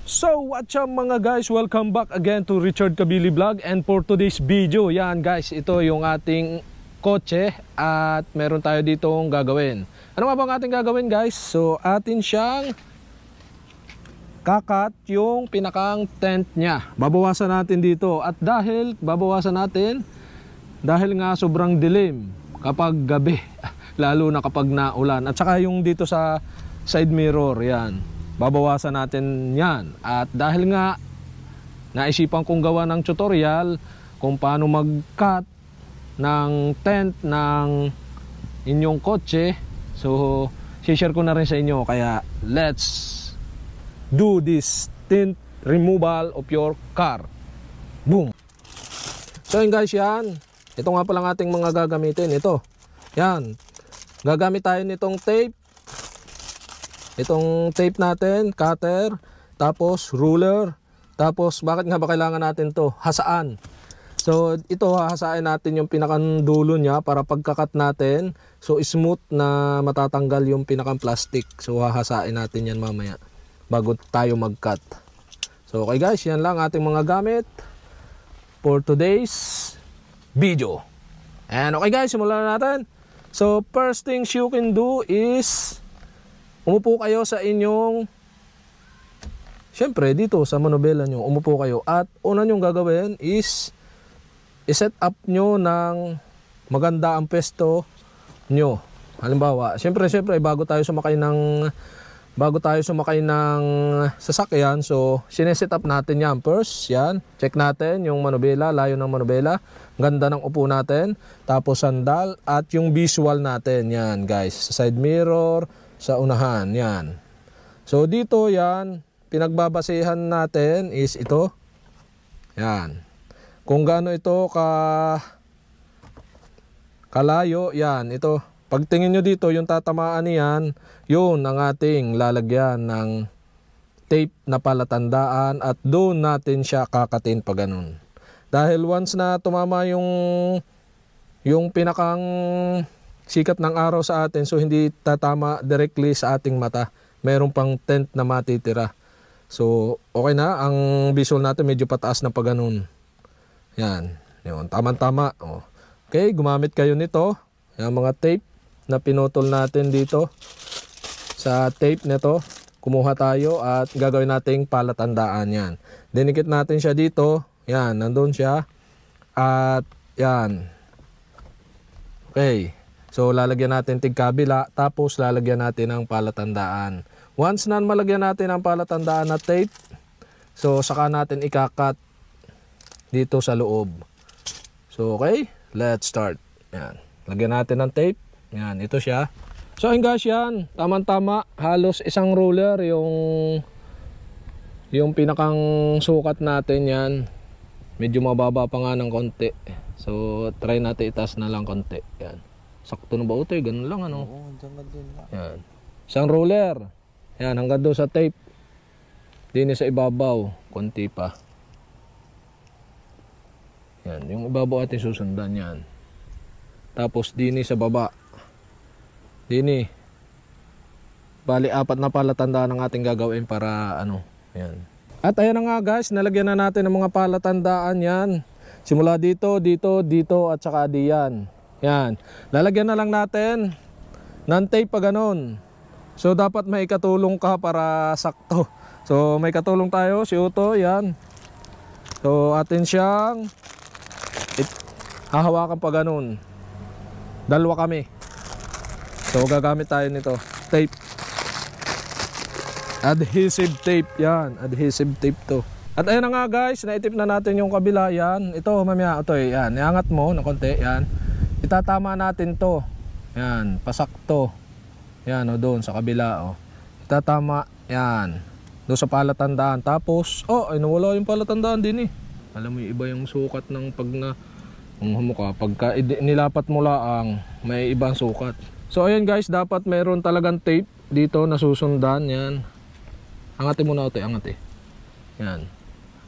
So what's up mga guys, welcome back again to Richard Kabili Vlog. And for today's video, yan guys, ito yung ating kotse at meron tayo ditong gagawin. Ano nga bang ating gagawin guys? So atin siyang kakat yung pinakang tent niya. Babawasan natin dito at dahil babawasan natin dahil nga sobrang dilim kapag gabi, lalo na kapag naulan. At saka yung dito sa side mirror, yan, babawasan natin yan. At dahil nga naisipan kong gawa ng tutorial kung paano mag-cut ng tent ng inyong kotse, so share ko na rin sa inyo. Kaya let's do this tint removal of your car. Boom. So yun guys, yan, ito nga palang ating mga gagamitin. Ito, yan, gagamit tayo nitong tape. Itong tape natin, cutter, tapos ruler, tapos bakit nga ba kailangan natin to? Hasaan. So ito, hahasain natin yung pinakandulo niya para pagkakat natin, so smooth na matatanggal yung pinakang plastic. So hahasain natin yan mamaya bago tayo mag-cut. So okay guys, yan lang ating mga gamit for today's video. And okay guys, simulan na natin. So first things you can do is umupo kayo sa inyong, syempre dito sa manobela nyo, umupo kayo. At una nyong gagawin is i-set up nyo ng maganda ang pwesto nyo. Halimbawa, syempre bago tayo sumakay ng sasakyan, so sineset up natin yan first. Yan, check natin yung manobela, layo ng manobela, ganda ng upo natin, tapos sandal at yung visual natin. Yan guys, sa side mirror, sa unahan, yan. So dito yan, pinagbabasehan natin is ito. Yan. Kung gaano ito kalayo, yan, ito. Pagtingin nyo dito, yung tatamaan niyan, yun ang ating lalagyan ng tape na palatandaan at doon natin siya kakatin pa ganun. Dahil once na tumama yung pinakang sikat ng araw sa atin, so hindi tatama directly sa ating mata. Meron pang tent na matitira. So okay na, ang visual natin medyo pataas na pa ganun. Yan, yun, tama-tama. Okay, gumamit kayo nito. Yung mga tape na pinutol natin dito sa tape nito, kumuha tayo at gagawin nating palatandaan. Yan, dinikit natin siya dito. Yan, nandun siya. At yan, okay, so lalagyan natin tigkabila, tapos lalagyan natin ng palatandaan. Once na malagyan natin ang palatandaan na tape, so saka natin ikakat dito sa loob. So okay, let's start. Yan, lagyan natin ng tape. Yan, ito siya. So ayun guys, yan, tamang-tama, halos isang ruler yung pinakang sukat natin. Yan, medyo mababa pa nga ng konti. So try natin itaas na lang konti. Yan, sakto na ba ito? Ganun lang ano. Oo, din lang. Yan, isang ruler. Yan, hanggang doon sa tape. Dini sa ibabaw, konti pa. Yan, yung ibabaw atin susundan yan. Tapos dini sa baba. Dini. Bali, 4 na palatandaan ang ating gagawin para ano. Yan. At ayan na nga guys, nalagyan na natin ng mga palatandaan yan. Simula dito, dito, dito at saka diyan. Yan. Lalagyan na lang natin ng tape pa ganun. So dapat may katulong ka para sakto. So may katulong tayo, si Uto, yan. So atin siyang hahawakan pa ganun. Dalawa kami. So gagamit tayo nito, tape. Adhesive tape, yan, adhesive tape to. At ayun na nga guys, naitip na natin yung kabila. Yan, ito mamaya, ito yan, iangat mo ng konti, yan. Itatama natin to. Yan, pasakto. Yan, o doon sa kabila, o. Itatama, yan, doon sa palatandaan. Tapos, ay nawala yung palatandaan din eh. Alam mo, iba yung sukat ng pag na mukha. Pagka nilapat mo lang, may ibang sukat. So ayan guys, dapat meron talagang tape dito na susundan. Yan, angatin mo na ito, angat eh. Yan,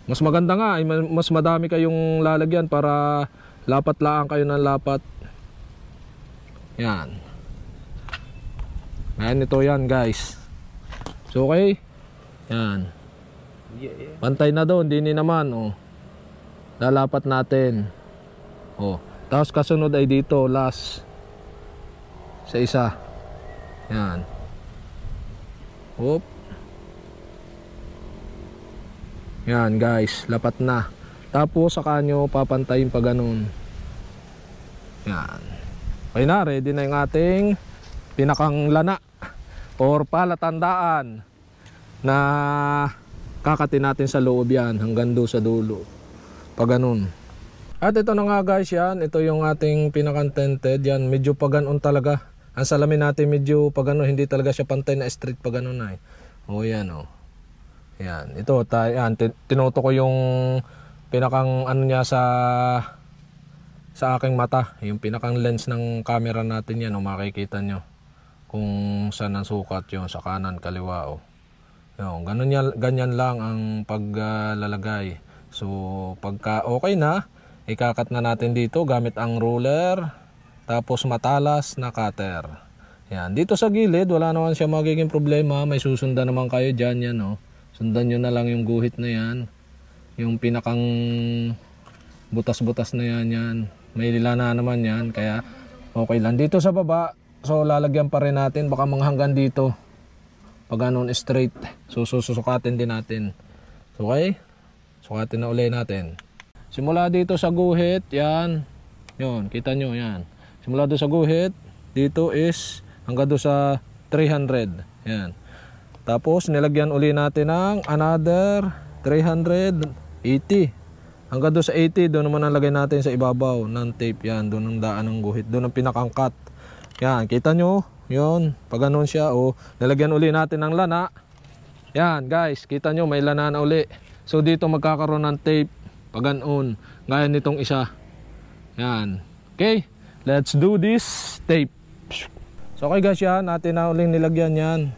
mas maganda nga, mas madami kayong lalagyan para lapat lang kayo ng lapat. Yan, ayan, ito yan guys. So okay, yan, Yeah. Pantay na doon, dini naman, oh. Lalapat natin. Oh. Tapos kasunod ay dito, last. Sa isa. Yan. Oop. Yan guys, lapat na. Tapos saka nyo papantayin pa ganun. Yan. Okay na, ready na yung ating pinakang lana or palatandaan na kakatin natin sa loob yan hanggang doon sa dulo. Pag ganun. At ito na nga guys, yan. Ito yung ating pinakang tinted. Yan, medyo pag ganun talaga. Ang salamin natin medyo pag ganun, hindi talaga siya pantay na straight pag ganun ay. O yan o. Yan. Ito, yan. Tinoto ko yung pinakang ano niya sa aking mata. Yung pinakang lens ng camera natin yan. O makikita nyo kung saan ang sukat yun. Sa kanan, kaliwa o. Yan, ganyan lang ang paglalagay. So pagka okay na, ikakat na natin dito gamit ang ruler, tapos matalas na cutter. Yan, dito sa gilid wala naman siya magiging problema, may susundan naman kayo dyan yan, oh. Sundan nyo na lang yung guhit na yan, yung pinakang butas-butas na yan, may lilana naman yan, kaya okay lang. Dito sa baba, so lalagyan pa rin natin, baka mga hanggang dito pag ganun straight, so susukatin din natin. Okay, sukatin na uli natin. Simula dito sa guhit, yan. Yun, kita nyo, yan. Simula doon sa guhit, dito is hanggang doon sa 300. Yan. Tapos, nilagyan uli natin ng another 380. Hanggang doon sa 80, doon naman nalagay natin sa ibabaw ng tape. Yan, doon ang daan ng guhit. Doon ang pinakangkat. Yan, kita nyo, yun. Pag ganun siya, oh, nilagyan uli natin ng lana. Yan, guys, kita nyo, may lana na uli. So, dito magkakaroon ng tape. Pag ganoon, gaya nitong isa. Yan. Okay, let's do this tape. So okay guys, yan, natin na uling nilagyan yan.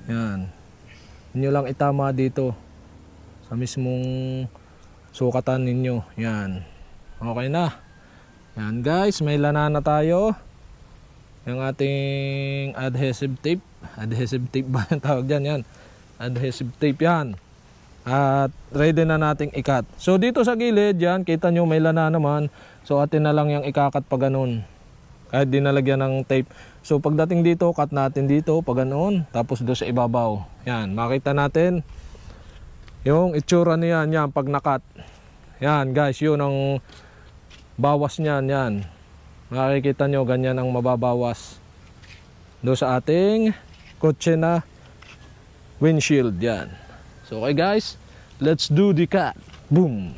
Yan. Inyo lang itama dito sa mismong sukatan ninyo. Yan. Okay na. Yan guys, may lana na tayo. Yung ating adhesive tape. Adhesive tape ba yung tawag dyan? Yan. Adhesive tape yan. At ready na nating ikat. So dito sa gilid yan, kita nyo may lana naman. So atin na lang yung ikakat pa ganun. Kahit di nalagyan ng tape. So pagdating dito, cut natin dito pa ganun. Tapos doon sa ibabaw. Yan, makita natin yung itsura niyan, yan, pag nakat. Yan guys, yun ang bawas niyan, yan. Makikita nyo, ganyan ang mababawas. Doon sa ating kotse na windshield, yan. So okay guys, let's do the cut. Boom.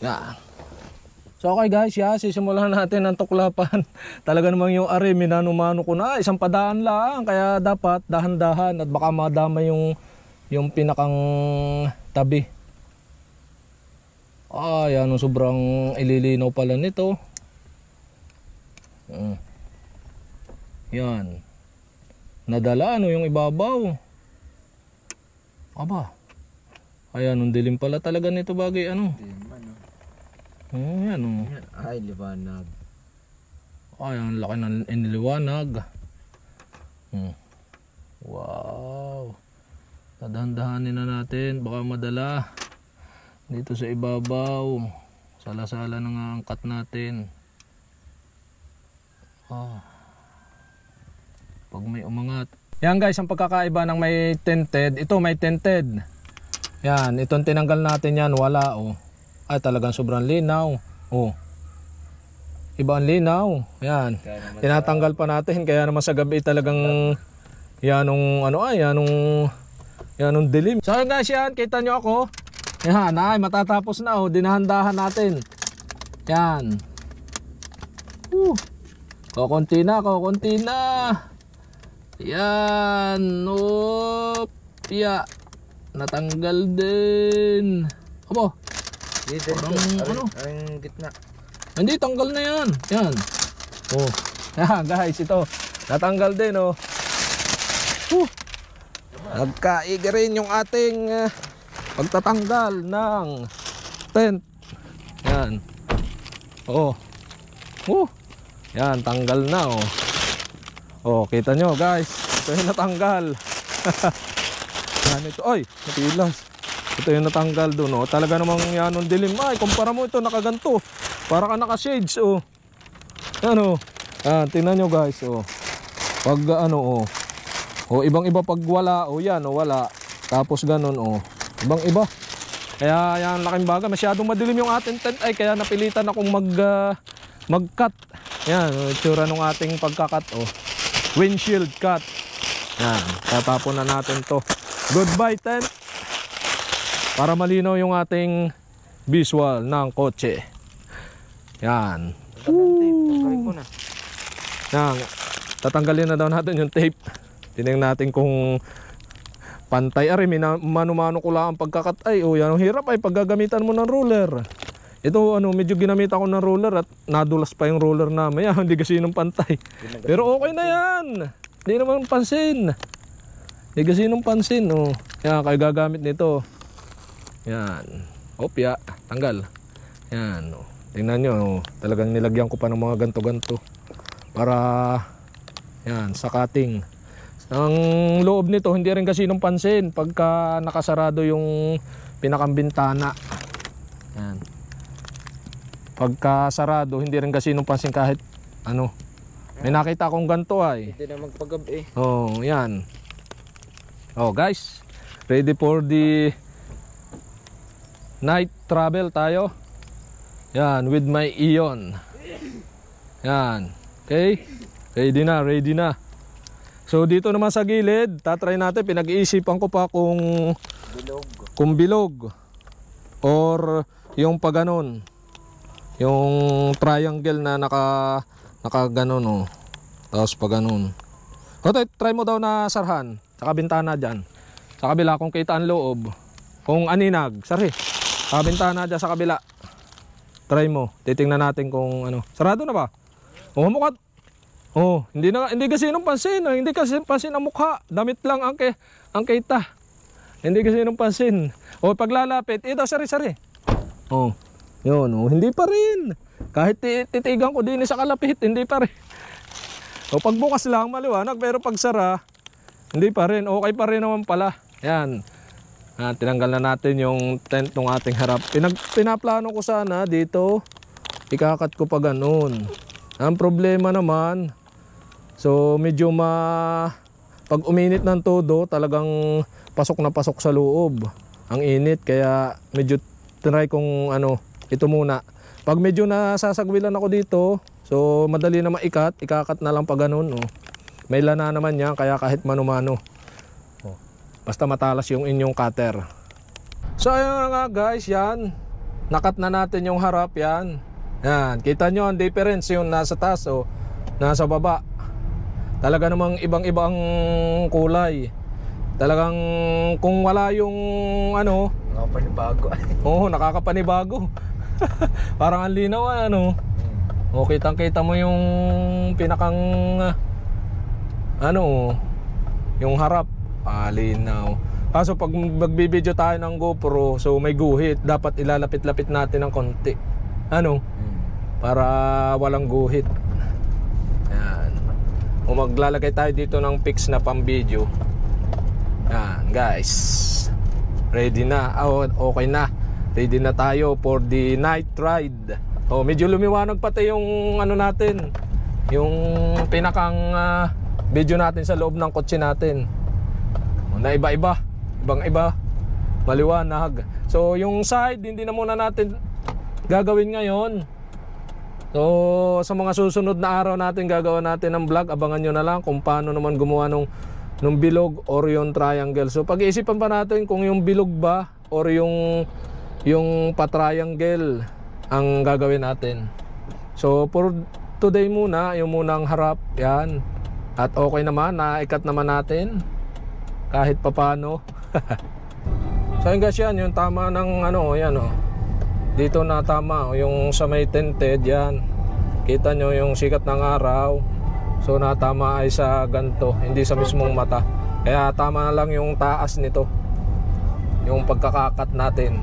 Yeah. So okay guys, sisimulan natin ang tuklapan. Talaga namang yung ari, minano-mano ko na, isang padaan lang, kaya dapat dahan-dahan at baka madama yung pinakang tabi. Yan, sobrang ililinaw pala nito. Yan. Nadala yung ibabaw. Aba. Ayan, ang dilim pala talaga nito bagay ano. Yan Ay, liwanag. Ang laki ng iniliwanag. Wow. Tadahan-dahanin na natin, baka madala. Dito sa ibabaw, sala-sala na nga ang cut natin. Pag may umangat. Yan guys, ang pagkakaiba ng may tinted. Ito may tinted. Yan, itong tinanggal natin yan, wala Ay, talagang sobrang linaw. Iba ang linaw. Yan. Tinatanggal pa natin, kaya naman sa gabi talagang yanong yanong dilim. So guys, yan, kita nyo ako. Yan, matatapos na dinahandahan natin. Yan. Kukunti na. Yan. Natanggal din. Abo. Ang gitna. Hindi, tanggal na yan. Yan. Yan guys, ito. Natanggal din Nagkaiga rin yung ating pagtatanggal ng tent Yan. Oh. Yan, tanggal na oh. Oh, kita nyo guys. Ito yung natanggal. Yan ito. Ay, natilas. Ito yung natanggal doon oh. Talaga namang yan ang dilim. Ay, kumpara mo ito nakaganto. Para ka naka-shades oh. Yan oh. Yan, tingnan nyo guys oh. Pag ano oh. Oh, ibang-iba pag wala oh, yan oh, wala. Tapos ganun oh. Ibang-iba. Kaya yan, laking baga. Masyadong madilim yung ating tent ay kaya napilitan akong mag-cut. Yan, itsura ng ating pagka-cut oh. Windshield cut. Yan, tatapon na natin to. Goodbye tent. Para malinaw yung ating visual ng kotse. Yan. Yan. Tatanggalin na daw natin yung tape. Tingnan natin kung pantay. Ari, mano-mano ko lang ang pagkakat. Ay, oh, yan ang hirap ay paggagamitan mo ng ruler. Ito ano, medyo ginamit ako ng ruler at nadulas pa yung ruler namin. Yan, hindi kasi nung pantay. Pero okay na yan. Hindi naman pansin. Hindi kasi nung pansin. Oh. Yan, kayo gagamit nito. Yan. Opya, tanggal. Yan. Oh. Tingnan nyo. Oh. Talagang nilagyan ko pa ng mga ganto-ganto. Para, yan, sa cutting. Ang loob nito, hindi rin kasi nung pansin. Pagka nakasarado yung pinakambintana. Yan. Pagka sarado, hindi rin kasi nung pansin kahit ano. May nakita akong ganito ay. Hindi na magpagabi. Oh, yan. Oh, guys. Ready for the night travel tayo. Yan, with my Ion. Yan. Okay? Ready na, ready na. So dito naman sa gilid, tatry natin, pinag-iisipan ko pa kung bilog or yung paganon. Yung triangle na naka ganon oh. Tapos paganon. O try mo daw na sarhan sa bintana diyan. Sa kabila kung kita ang loob. Kung aninag, sari. Sa bintana diyan sa kabila. Try mo. Titingnan natin kung ano. Sarado na ba? Oh, mukha. Oh, hindi kasi nung pansin, hindi kasi pansin ang mukha. Damit lang ang kita. Hindi kasi nung pansin. Oh, paglalapit, ito sari. Oh. Yun, oh, hindi pa rin. Kahit titigan ko din sa kalapit, hindi pa rin. O pagbukas lang maliwanag, pero pag sara, hindi pa rin. Okay pa rin naman pala. Yan. Tinanggal na natin yung tent ng ating harap. Pinaplano ko sana dito, ikakat ko pa ganun. Ang problema naman, so medyo pag uminit ng todo, talagang pasok na pasok sa loob. Ang init, kaya medyo try kong ano, ito muna. Pag medyo nasasagwilan ako dito, so madali na maikat, ikakat na lang pa ganun. Oh. May lana naman yan, kaya kahit mano-mano. Oh. Basta matalas yung inyong cutter. So ayun nga guys, yan. Nakat na natin yung harap, yan. Yan, kita nyo ang difference yung nasa taas o nasa baba. Talaga namang ibang-ibang kulay. Talagang kung wala yung ano, nakakapanibago. Oo, nakakapanibago. Parang ang linaw ano. O kitang-kita mo yung pinakang ano, yung harap. Linaw. Kaso pag magbibideo tayo ng GoPro, so may guhit, dapat ilalapit-lapit natin ng konti. Ano? Para walang guhit. Yan. O maglalagay tayo dito ng fix na pang-video. Yan, guys. Ready na. Okay na. Ready na tayo for the night ride. Oh, medyo lumiwanag pati yung ano natin. Yung pinakang video natin sa loob ng kotse natin. Na iba-iba. Ibang-iba. Maliwanag. So, yung side, hindi na muna natin gagawin ngayon. So sa mga susunod na araw natin gagawa natin ng vlog. Abangan nyo na lang kung paano naman gumawa nung bilog or yung triangle. So pag-iisipan pa natin kung yung bilog ba or yung pa-triangle ang gagawin natin. So for today muna, yung munang harap, yan. At okay naman, naikat naman natin kahit papano. So yun guys, yan yung tama ng ano, yan oh. Dito na tama, yung sa may tinted, yan. Kita nyo yung sikat ng araw. So natama ay sa ganto, hindi sa mismong mata. Kaya tama na lang yung taas nito, yung pagkakakat natin.